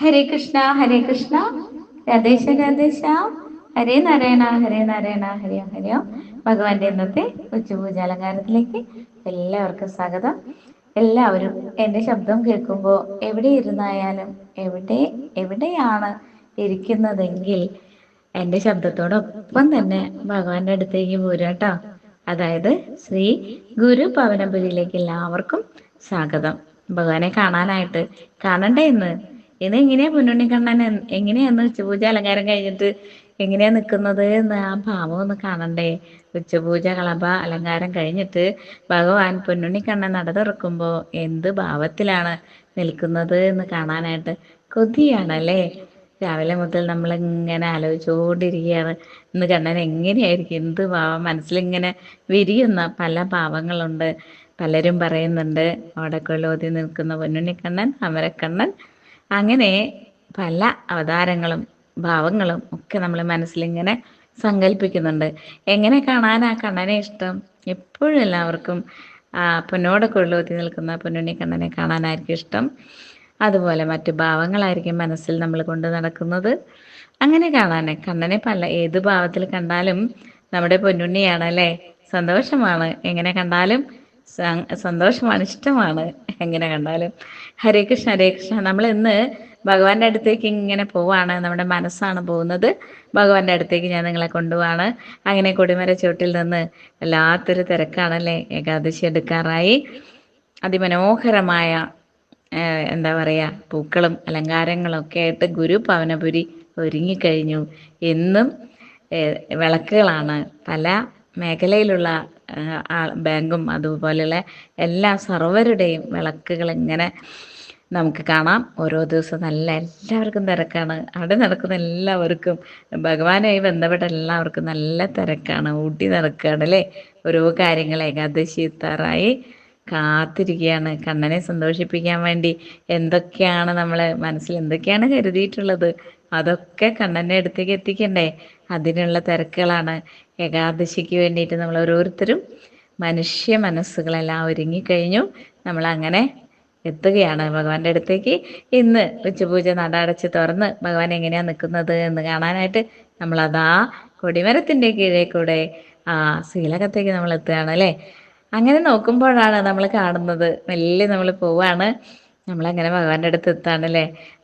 ഹരേ കൃഷ്ണ, രാധേശ രാധേശ, ഹരേ നാരായണ ഹരേ നാരായണ, ഹരേ ഹരയോ. ഭഗവാന്റെ ഇന്നത്തെ ഉച്ചപൂജ അലങ്കാരത്തിലേക്ക് എല്ലാവർക്കും സ്വാഗതം. എല്ലാവരും എൻ്റെ ശബ്ദം കേൾക്കുമ്പോൾ എവിടെ ഇരുന്നായാലും എവിടെയാണ് ഇരിക്കുന്നതെങ്കിൽ എൻ്റെ ശബ്ദത്തോടൊപ്പം തന്നെ ഭഗവാന്റെ അടുത്തേക്ക് പോരാട്ടോ. അതായത് ശ്രീ ഗുരു പവനപുരിയിലേക്ക് എല്ലാവർക്കും സ്വാഗതം. ഭഗവാനെ കാണാനായിട്ട് കാണണ്ടേ ഇന്ന് എങ്ങനെയാ പൊന്നുണ്ണിക്കണ്ണൻ എങ്ങനെയാന്ന് ഉച്ചപൂജ അലങ്കാരം കഴിഞ്ഞിട്ട് എങ്ങനെയാ നിൽക്കുന്നത് എന്ന് ആ ഭാവം ഒന്ന് കാണണ്ടേ. ഉച്ചപൂജ കളഭ അലങ്കാരം കഴിഞ്ഞിട്ട് ഭഗവാൻ പൊന്നുണ്ണിക്കണ്ണൻ നട തുറക്കുമ്പോ എന്ത് ഭാവത്തിലാണ് നിൽക്കുന്നത് എന്ന് കാണാനായിട്ട് കൊതിയാണല്ലേ. രാവിലെ മുതൽ നമ്മളിങ്ങനെ ആലോചിച്ചുകൊണ്ടിരിക്കുകയാണ് ഇന്ന് കണ്ണൻ എങ്ങനെയായിരിക്കും, എന്ത് ഭാവം മനസ്സിലിങ്ങനെ വിരിയുന്ന പല ഭാവങ്ങളുണ്ട്. പലരും പറയുന്നുണ്ട് ഓടക്കൊള്ളോതി നിൽക്കുന്ന പൊന്നുണ്ണിക്കണ്ണൻ, അമരക്കണ്ണൻ, അങ്ങനെ പല അവതാരങ്ങളും ഭാവങ്ങളും ഒക്കെ നമ്മൾ മനസ്സിലിങ്ങനെ സങ്കല്പിക്കുന്നുണ്ട്. എങ്ങനെ കാണാൻ ആ കണ്ണനെ ഇഷ്ടം? എപ്പോഴും എല്ലാവർക്കും പൊന്നോടൊക്കെ ഉള്ളൂത്തി നിൽക്കുന്ന പൊന്നുണ്ണി കണ്ണനെ കാണാനായിരിക്കും ഇഷ്ടം. അതുപോലെ മറ്റു ഭാവങ്ങളായിരിക്കും മനസ്സിൽ നമ്മൾ കൊണ്ട് നടക്കുന്നത്. അങ്ങനെ കാണാൻ കണ്ണനെ ഏത് ഭാവത്തിൽ കണ്ടാലും നമ്മുടെ പൊന്നുണ്ണിയാണ് അല്ലേ. സന്തോഷമാണ്, എങ്ങനെ കണ്ടാലും സന്തോഷമാണ്, ഇഷ്ടമാണ് എങ്ങനെ കണ്ടാലും. ഹരേ കൃഷ്ണ ഹരേ കൃഷ്ണ. നമ്മൾ ഇന്ന് ഭഗവാന്റെ അടുത്തേക്ക് ഇങ്ങനെ പോവാണ്, നമ്മുടെ മനസ്സാണ് പോകുന്നത്. ഭഗവാന്റെ അടുത്തേക്ക് ഞാൻ നിങ്ങളെ കൊണ്ടുപോവാണ്. അങ്ങനെ കൊടിമര ചുവട്ടിൽ നിന്ന് വല്ലാത്തൊരു തിരക്കാണല്ലേ. ഏകാദശി എടുക്കാറായി. അതിമനോഹരമായ എന്താ പറയുക, പൂക്കളും അലങ്കാരങ്ങളും ഒക്കെ ആയിട്ട് ഗുരു പവനപുരി ഒരുങ്ങിക്കഴിഞ്ഞു. എന്നും വിളക്കുകളാണ്. പല മേഖലയിലുള്ള ബാങ്കും അതുപോലെയുള്ള എല്ലാ സർവരുടെയും വിളക്കുകൾ ഇങ്ങനെ നമുക്ക് കാണാം. ഓരോ ദിവസവും എല്ലാവർക്കും തിരക്കാണ്. അവിടെ നടക്കുന്ന എല്ലാവർക്കും, ഭഗവാനുമായി ബന്ധപ്പെട്ട എല്ലാവർക്കും നല്ല തിരക്കാണ്. ഊട്ടി നടക്കുകയാണ് അല്ലേ. ഓരോ കാര്യങ്ങൾ ഏകാദശി എത്താറായി കാത്തിരിക്കുകയാണ് കണ്ണനെ സന്തോഷിപ്പിക്കാൻ വേണ്ടി. എന്തൊക്കെയാണ് നമ്മളെ മനസ്സിൽ എന്തൊക്കെയാണ് കരുതിയിട്ടുള്ളത് അതൊക്കെ കണ്ണൻ്റെ അടുത്തേക്ക് എത്തിക്കണ്ടേ. അതിനുള്ള തിരക്കുകളാണ്. ഏകാദശിക്ക് വേണ്ടിയിട്ട് നമ്മൾ ഓരോരുത്തരും മനുഷ്യ മനസ്സുകളെല്ലാം ഒരുങ്ങിക്കഴിഞ്ഞു. നമ്മളങ്ങനെ എത്തുകയാണ് ഭഗവാന്റെ അടുത്തേക്ക്. ഇന്ന് ഉച്ചപൂജ നട അടച്ച് തുറന്ന് ഭഗവാൻ എങ്ങനെയാ നിൽക്കുന്നത് എന്ന് കാണാനായിട്ട് നമ്മളതാ കൊടിമരത്തിൻ്റെ കീഴേ കൂടെ ശ്രീലകത്തേക്ക് നമ്മൾ എത്തുകയാണ് അല്ലേ. അങ്ങനെ നോക്കുമ്പോഴാണ് നമ്മൾ കാണുന്നത്, മെല്ലെ നമ്മൾ പോവാണ്. നമ്മളങ്ങനെ ഭഗവാന്റെ അടുത്ത് എത്താണല്ലേ.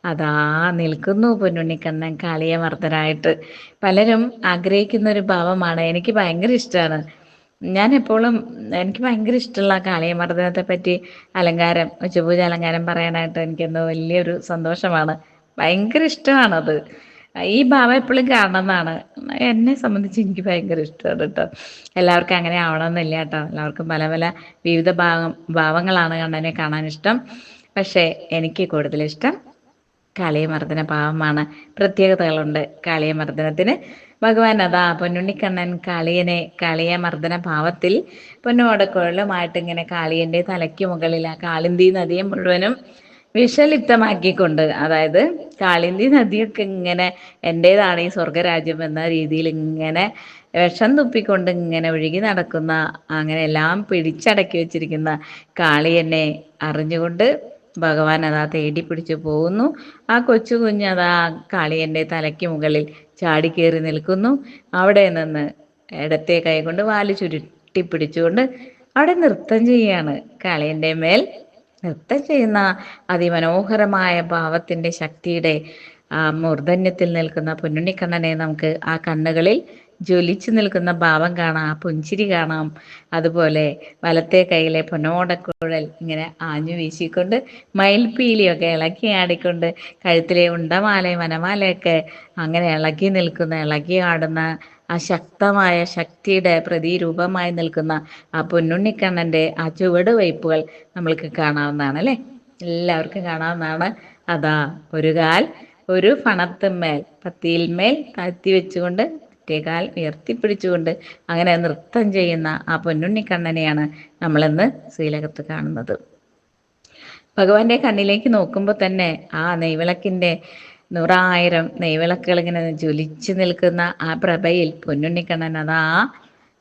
അതാ നിൽക്കുന്നു പൊന്നുണ്ണിക്കണ്ണൻ കാളിയമർദ്ദനായിട്ട്. പലരും ആഗ്രഹിക്കുന്ന ഒരു ഭാവമാണ്. എനിക്ക് ഭയങ്കര ഇഷ്ടമാണ്. ഞാൻ എപ്പോഴും എനിക്ക് ഭയങ്കര ഇഷ്ടമുള്ള കാളിയമർദ്ദനത്തെ പറ്റി അലങ്കാരം, ഉച്ചപൂജ അലങ്കാരം പറയാനായിട്ട് എനിക്കെന്തോ വലിയൊരു സന്തോഷമാണ്. ഭയങ്കര ഇഷ്ടമാണത്. ഈ ഭാവം എപ്പോഴും കാണണമെന്നാണ്. എന്നെ സംബന്ധിച്ച് എനിക്ക് ഭയങ്കര ഇഷ്ടമാണ് കേട്ടോ. എല്ലാവർക്കും അങ്ങനെ ആവണമെന്നില്ല കേട്ടോ. എല്ലാവർക്കും പല പല വിവിധ ഭാവങ്ങളാണ് കണ്ണനെ കാണാൻ ഇഷ്ടം. പക്ഷേ എനിക്ക് കൂടുതലിഷ്ടം കാളിയമർദ്ദന ഭാവമാണ്. പ്രത്യേകതകളുണ്ട് കാളിയമർദ്ദനത്തിന്. ഭഗവാൻ അതാ പൊന്നുണ്ണിക്കണ്ണൻ കാളിയമർദ്ദന ഭാവത്തിൽ പൊന്നോടക്കുഴലുമായിട്ട് ഇങ്ങനെ കാളിയൻ്റെ തലയ്ക്ക് മുകളിൽ ആ കാളിന്തി നദിയെ മുഴുവനും വിഷലിപ്തമാക്കിക്കൊണ്ട്, അതായത് കാളിന്തി നദിയൊക്കെ ഇങ്ങനെ എൻ്റേതാണ് ഈ സ്വർഗരാജ്യം എന്ന രീതിയിൽ ഇങ്ങനെ വിഷം തുപ്പിക്കൊണ്ട് ഇങ്ങനെ ഒഴുകി നടക്കുന്ന, അങ്ങനെ എല്ലാം പിടിച്ചടക്കി വെച്ചിരിക്കുന്ന കാളിയനെ അറിഞ്ഞുകൊണ്ട് ഭഗവാൻ അതാ തേടി പിടിച്ചു പോകുന്നു. ആ കൊച്ചു കുഞ്ഞതാ കാളിയൻ്റെ തലയ്ക്ക് മുകളിൽ ചാടിക്കേറി നിൽക്കുന്നു. അവിടെ നിന്ന് ഇടത്തെ കൈ കൊണ്ട് വാല് ചുരുട്ടി പിടിച്ചുകൊണ്ട് അവിടെ നൃത്തം ചെയ്യാണ്. കാളിയൻ്റെ മേൽ നൃത്തം ചെയ്യുന്ന അതിമനോഹരമായ ഭാവത്തിൻ്റെ ശക്തിയുടെ മൂർധന്യത്തിൽ നിൽക്കുന്ന പൊന്നുണ്ണിക്കണ്ണനെ നമുക്ക് ആ കണ്ണുകളിൽ ജ്വലിച്ചു നിൽക്കുന്ന ഭാവം കാണാം, ആ പുഞ്ചിരി കാണാം. അതുപോലെ വലത്തെ കൈയിലെ പൊന്നോടക്കുഴൽ ഇങ്ങനെ ആഞ്ഞു വീശിക്കൊണ്ട് മയിൽപ്പീലിയൊക്കെ ഇളക്കി ആടിക്കൊണ്ട് കഴുത്തിലെ ഉണ്ടമാലയും വനമാലയൊക്കെ അങ്ങനെ ഇളകി ആടുന്ന ആ ശക്തമായ ശക്തിയുടെ പ്രതിരൂപമായി നിൽക്കുന്ന ആ പൊന്നുണ്ണിക്കണ്ണൻ്റെ ആ ചുവട് വയ്പ്പുകൾ നമ്മൾക്ക് കാണാവുന്നതാണ് അല്ലേ. എല്ലാവർക്കും കാണാവുന്നതാണ്. അതാ ഒരു കാൽ ഒരു ഫണത്തുമേൽ പത്തിയിൽമേൽ താഴ്ത്തി വെച്ചുകൊണ്ട് മറ്റേകാൽ ഉയർത്തിപ്പിടിച്ചുകൊണ്ട് അങ്ങനെ നൃത്തം ചെയ്യുന്ന ആ പൊന്നുണ്ണിക്കണ്ണനെയാണ് നമ്മളിന്ന് ശ്രീലകത്ത് കാണുന്നത്. ഭഗവാന്റെ കണ്ണിലേക്ക് നോക്കുമ്പോൾ തന്നെ ആ നെയ്വിളക്കിൻ്റെ 100,000 നെയ്വിളക്കുകൾ ഇങ്ങനെ ജ്വലിച്ചു നിൽക്കുന്ന ആ പ്രഭയിൽ പൊന്നുണ്ണിക്കണ്ണൻ അതാ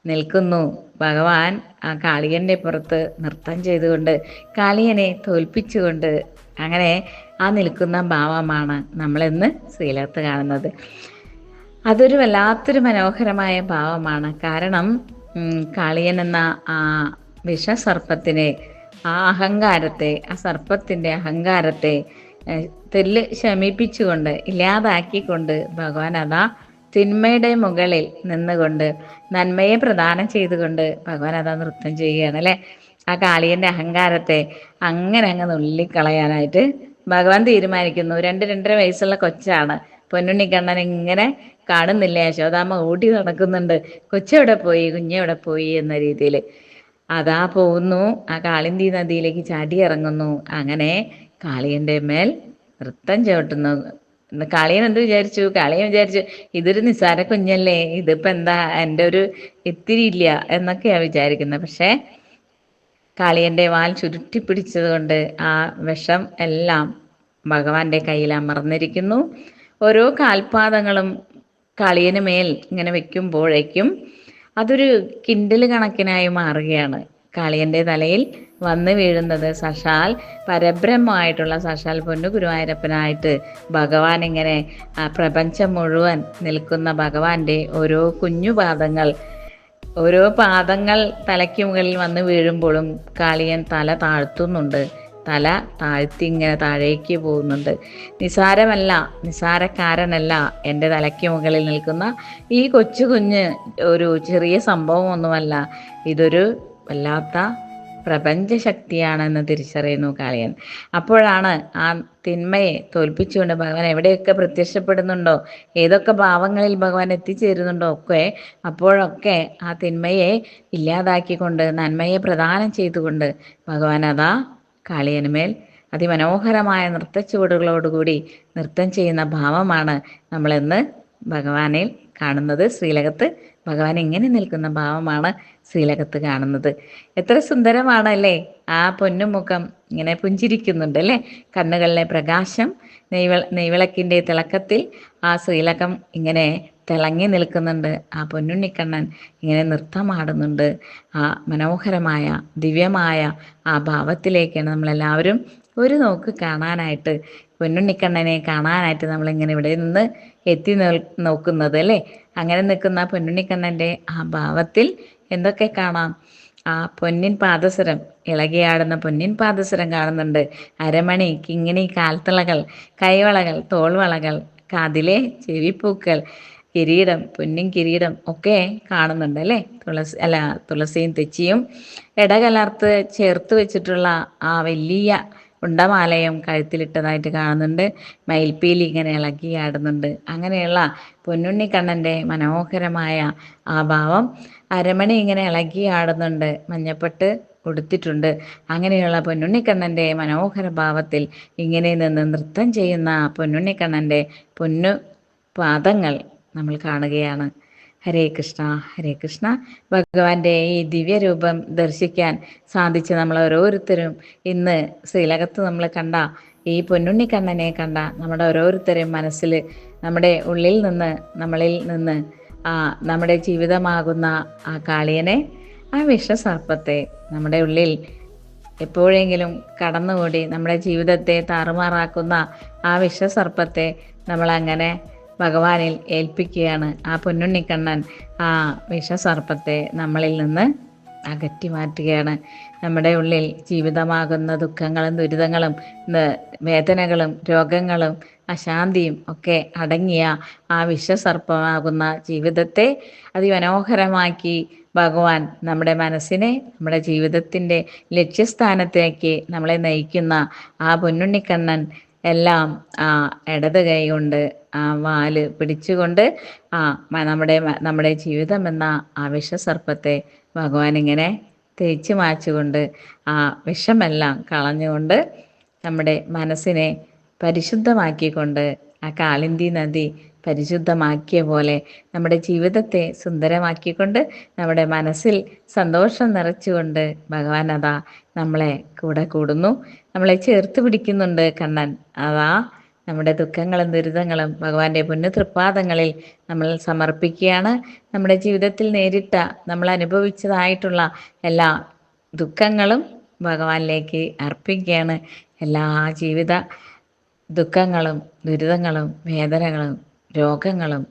നിൽക്കുന്നു. ഭഗവാൻ ആ കാളിയൻ്റെ പുറത്ത് നൃത്തം ചെയ്തുകൊണ്ട് കാളിയനെ തോൽപ്പിച്ചുകൊണ്ട് അങ്ങനെ ആ നിൽക്കുന്ന ഭാവമാണ് നമ്മളിന്ന് ശ്രീലകത്ത് കാണുന്നത്. അതൊരു വല്ലാത്തൊരു മനോഹരമായ ഭാവമാണ്. കാരണം കാളിയൻ എന്ന ആ വിഷസർപ്പത്തിനെ, ആ അഹങ്കാരത്തെ, ആ സർപ്പത്തിൻ്റെ അഹങ്കാരത്തെ തെല്ല് ശമിപ്പിച്ചുകൊണ്ട്, ഇല്ലാതാക്കിക്കൊണ്ട് ഭഗവാൻ അതാ തിന്മയുടെ മുകളിൽ നിന്നുകൊണ്ട് നന്മയെ പ്രദാനം ചെയ്തുകൊണ്ട് ഭഗവാൻ അതാ നൃത്തം ചെയ്യുകയാണ് അല്ലേ. ആ കാളിയൻ്റെ അഹങ്കാരത്തെ അങ്ങനെ അങ്ങ് നുള്ളിക്കളയാനായിട്ട് ഭഗവാൻ തീരുമാനിക്കുന്നു. 2-2.5 വയസ്സുള്ള കൊച്ചാണ്. പൊന്നുണ്ണിക്കണ്ണൻ ഇങ്ങനെ കാണുന്നില്ല, യശോദാമ്മ ഓടി നടക്കുന്നുണ്ട്, കൊച്ചെവിടെ പോയി, കുഞ്ഞെവിടെ പോയി എന്ന രീതിയിൽ അതാ പോകുന്നു. ആ കാളിന്തി നദിയിലേക്ക് ചാടി ഇറങ്ങുന്നു. അങ്ങനെ കാളിയൻ്റെ മേൽ നൃത്തം ചവിട്ടുന്നു. കാളിയൻ എന്ത് വിചാരിച്ചു? കാളിയൻ വിചാരിച്ചു ഇതൊരു നിസ്സാര കുഞ്ഞല്ലേ, ഇതിപ്പോൾ എന്താ, എൻ്റെ ഒരു ഇത്തിരി ഇല്ല എന്നൊക്കെയാണ് വിചാരിക്കുന്നത്. പക്ഷേ കാളിയൻ്റെ വാൽ ചുരുട്ടിപ്പിടിച്ചത് കൊണ്ട് ആ വിഷം എല്ലാം ഭഗവാന്റെ കയ്യിൽ അമർന്നിരിക്കുന്നു. ഓരോ കാൽപാദങ്ങളും കാളിയന് മേൽ ഇങ്ങനെ വെക്കുമ്പോഴേക്കും അതൊരു കിൻഡൽ കണക്കിനായി മാറുകയാണ്. കാളിയൻ്റെ തലയിൽ വന്നു വീഴുന്നത് സാക്ഷാൽ പരബ്രഹ്മമായിട്ടുള്ള സാക്ഷാൽ പൊന്നു ഗുരുവായൂരപ്പനായിട്ട് ഭഗവാൻ ഇങ്ങനെ പ്രപഞ്ചം മുഴുവൻ നിൽക്കുന്ന ഭഗവാന്റെ ഓരോ കുഞ്ഞു പാദങ്ങൾ, ഓരോ പാദങ്ങൾ തലയ്ക്ക് മുകളിൽ വന്ന് വീഴുമ്പോഴും കാളിയൻ തല താഴ്ത്തുന്നുണ്ട്. തല താഴ്ത്തി ഇങ്ങനെ താഴേക്ക് പോകുന്നുണ്ട്. നിസാരമല്ല, നിസാരക്കാരനല്ല എൻ്റെ തലയ്ക്ക് മുകളിൽ നിൽക്കുന്ന ഈ കൊച്ചു കുഞ്ഞ് ഒരു ചെറിയ സംഭവമൊന്നുമല്ല, ഇതൊരു വല്ലാത്ത പ്രപഞ്ചശക്തിയാണെന്ന് തിരിച്ചറിയുന്നു കാളിയൻ. അപ്പോഴാണ് ആ തിന്മയെ തോൽപ്പിച്ചുകൊണ്ട് ഭഗവാൻ എവിടെയൊക്കെ പ്രത്യക്ഷപ്പെടുന്നുണ്ടോ, ഏതൊക്കെ ഭാവങ്ങളിൽ ഭഗവാൻ എത്തിച്ചേരുന്നുണ്ടോ ഒക്കെ അപ്പോഴൊക്കെ ആ തിന്മയെ ഇല്ലാതാക്കിക്കൊണ്ട് നന്മയെ പ്രദാനം ചെയ്തുകൊണ്ട് ഭഗവാൻ അതാ കാളിയനുമേൽ അതിമനോഹരമായ നൃത്തച്ചുവടുകളോടുകൂടി നൃത്തം ചെയ്യുന്ന ഭാവമാണ് നമ്മളിന്ന് ഭഗവാനിൽ കാണുന്നത്. ശ്രീലകത്ത് ഭഗവാൻ ഇങ്ങനെ നിൽക്കുന്ന ഭാവമാണ് ശ്രീലകത്ത് കാണുന്നത്. എത്ര സുന്ദരമാണ് അല്ലേ. ആ പൊന്നുമുഖം ഇങ്ങനെ പുഞ്ചിരിക്കുന്നുണ്ട് അല്ലേ. കണ്ണുകളിലെ പ്രകാശം, നെയ്വിളക്കിൻ്റെ തിളക്കത്തിൽ ആ ശ്രീലകം ഇങ്ങനെ തിളങ്ങി നിൽക്കുന്നുണ്ട്. ആ പൊന്നുണ്ണിക്കണ്ണൻ ഇങ്ങനെ നൃത്തമാടുന്നുണ്ട്. ആ മനോഹരമായ ദിവ്യമായ ആ ഭാവത്തിലേക്കാണ് നമ്മളെല്ലാവരും ഒരു നോക്ക് കാണാനായിട്ട്, പൊന്നുണ്ണിക്കണ്ണനെ കാണാനായിട്ട് നമ്മളിങ്ങനെ ഇവിടെ നിന്ന് എത്തി നോക്കുന്നത് അല്ലേ. അങ്ങനെ നിൽക്കുന്ന പൊന്നുണ്ണിക്കണ്ണൻ്റെ ആ ഭാവത്തിൽ എന്തൊക്കെ കാണാം? ആ പൊന്നിൻ പാദസരം, ഇളകിയാടുന്ന പൊന്നിൻ പാദസരം കാണുന്നുണ്ട്. അരമണി, കിങ്ങിണി, കാൽത്തളകൾ, കൈവളകൾ, തോൾവളകൾ, കാതിലെ ചെവിപ്പൂക്കൾ, കിരീടം, പൊന്നിൻ കിരീടം ഒക്കെ കാണുന്നുണ്ട് അല്ലേ. തുളസിയും തെച്ചിയും ഇടകലർത്ത് ചേർത്ത് വെച്ചിട്ടുള്ള ആ വലിയ ഉണ്ടമാലയം കഴുത്തിലിട്ടതായിട്ട് കാണുന്നുണ്ട്. മയിൽപ്പീലി ഇങ്ങനെ ഇളകിയാടുന്നുണ്ട്. അങ്ങനെയുള്ള പൊന്നുണ്ണിക്കണ്ണൻ്റെ മനോഹരമായ ആ ഭാവം. അരമണി ഇങ്ങനെ ഇളകിയാടുന്നുണ്ട്, മഞ്ഞപ്പെട്ട് ഉടുത്തിട്ടുണ്ട്. അങ്ങനെയുള്ള പൊന്നുണ്ണിക്കണ്ണൻ്റെ മനോഹര ഭാവത്തിൽ ഇങ്ങനെ നിന്ന് നൃത്തം ചെയ്യുന്ന പൊന്നുണ്ണിക്കണ്ണൻ്റെ പൊന്നു പാദങ്ങൾ നമ്മൾ കാണുകയാണ്. ഹരേ കൃഷ്ണ, ഹരേ കൃഷ്ണ. ഭഗവാന്റെ ഈ ദിവ്യരൂപം ദർശിക്കാൻ സാധിച്ച നമ്മൾ ഓരോരുത്തരും ഇന്ന് ശ്രീലകത്ത് നമ്മൾ കണ്ട ഈ പൊന്നുണ്ണിക്കണ്ണനെ കണ്ട നമ്മുടെ ഓരോരുത്തരെയും മനസ്സിൽ, നമ്മുടെ ഉള്ളിൽ നിന്ന്, നമ്മളിൽ നിന്ന് നമ്മുടെ ജീവിതമാകുന്ന ആ കാളിയനെ, ആ വിഷസർപ്പത്തെ നമ്മുടെ ഉള്ളിൽ എപ്പോഴെങ്കിലും കടന്നുകൂടി നമ്മുടെ ജീവിതത്തെ താറുമാറാക്കുന്ന ആ വിഷസർപ്പത്തെ നമ്മളങ്ങനെ ഭഗവാനിൽ ഏൽപ്പിക്കുകയാണ്. ആ പൊന്നുണ്ണിക്കണ്ണൻ ആ വിഷസർപ്പത്തെ നമ്മളിൽ നിന്ന് അകറ്റി മാറ്റുകയാണ്. നമ്മുടെ ഉള്ളിൽ ജീവിതമാകുന്ന ദുഃഖങ്ങളും ദുരിതങ്ങളും വേദനകളും രോഗങ്ങളും അശാന്തിയും ഒക്കെ അടങ്ങിയ ആ വിഷസർപ്പമാകുന്ന ജീവിതത്തെ അതിമനോഹരമാക്കി ഭഗവാൻ നമ്മുടെ മനസ്സിനെ, നമ്മുടെ ജീവിതത്തിൻ്റെ ലക്ഷ്യസ്ഥാനത്തേക്ക് നമ്മളെ നയിക്കുന്ന ആ പൊന്നുണ്ണിക്കണ്ണൻ എല്ലാം ആ ഇടത് കൈ കൊണ്ട് ആ വാല് പിടിച്ചുകൊണ്ട് നമ്മുടെ ജീവിതം എന്ന ആ വിഷസർപ്പത്തെ ഭഗവാൻ ഇങ്ങനെ തേച്ച് മാച്ചുകൊണ്ട് ആ വിഷമെല്ലാം കളഞ്ഞുകൊണ്ട് നമ്മുടെ മനസ്സിനെ പരിശുദ്ധമാക്കിക്കൊണ്ട്, ആ കാളിന്തി നദി പരിശുദ്ധമാക്കിയ പോലെ നമ്മുടെ ജീവിതത്തെ സുന്ദരമാക്കിക്കൊണ്ട്, നമ്മുടെ മനസ്സിൽ സന്തോഷം നിറച്ചുകൊണ്ട് ഭഗവാൻ അതാ നമ്മളെ കൂടെ കൂടുന്നു, നമ്മളെ ചേർത്ത് പിടിക്കുന്നുണ്ട്. കണ്ണൻ അതാ നമ്മുടെ ദുഃഖങ്ങളും ദുരിതങ്ങളും ഭഗവാന്റെ പൊന്നു തൃപ്പാദങ്ങളിൽ നമ്മൾ സമർപ്പിക്കുകയാണ്. നമ്മുടെ ജീവിതത്തിൽ നേരിട്ട, നമ്മൾ അനുഭവിച്ചതായിട്ടുള്ള എല്ലാ ദുഃഖങ്ങളും ഭഗവാനിലേക്ക് അർപ്പിക്കുകയാണ്. എല്ലാ ജീവിത ദുഃഖങ്ങളും ദുരിതങ്ങളും വേദനകളും രോഗങ്ങളും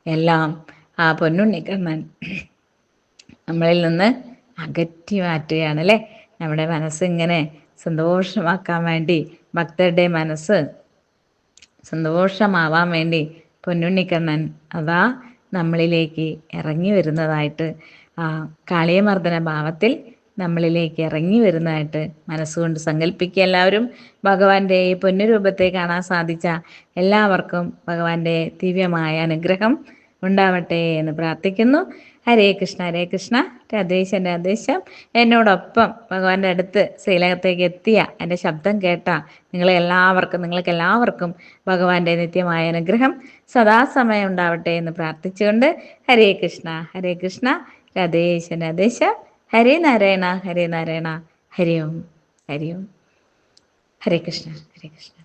എല്ലാം ആ പൊന്നുണ്ണിക്കണ്ണൻ നമ്മളിൽ നിന്ന് അകറ്റി മാറ്റുകയാണ് അല്ലേ. നമ്മുടെ മനസ്സിങ്ങനെ സന്തോഷമാക്കാൻ വേണ്ടി, ഭക്തരുടെ മനസ്സ് സന്തോഷമാവാൻ വേണ്ടി പൊന്നുണ്ണിക്കണ്ണൻ അതാ നമ്മളിലേക്ക് ഇറങ്ങി വരുന്നതായിട്ട്, ആ കാളിയമർദ്ദന ഭാവത്തിൽ നമ്മളിലേക്ക് ഇറങ്ങി വരുന്നതായിട്ട് മനസ്സുകൊണ്ട് സങ്കല്പിക്കുക. എല്ലാവരും ഭഗവാന്റെ ഈ പൊന്നുരൂപത്തെ കാണാൻ സാധിച്ച എല്ലാവർക്കും ഭഗവാന്റെ ദിവ്യമായ അനുഗ്രഹം ഉണ്ടാവട്ടെ എന്ന് പ്രാർത്ഥിക്കുന്നു. ഹരേ കൃഷ്ണ ഹരേ കൃഷ്ണ. രാധേശം രാധേശം. എന്നോടൊപ്പം ഭഗവാന്റെ അടുത്ത് ശ്രീലകത്തേക്ക് എത്തിയ എൻ്റെ ശബ്ദം കേട്ട നിങ്ങൾക്ക് എല്ലാവർക്കും ഭഗവാന്റെ നിത്യമായ അനുഗ്രഹം സദാസമയം ഉണ്ടാവട്ടെ എന്ന് പ്രാർത്ഥിച്ചുകൊണ്ട് ഹരേ കൃഷ്ണ ഹരേ കൃഷ്ണ. രാധേശം രാധേശം. ഹരേ നാരായണ ഹരേ നാരായണ. ഹരി ഓം ഹരി ഓം. ഹരേ കൃഷ്ണ ഹരേ കൃഷ്ണ.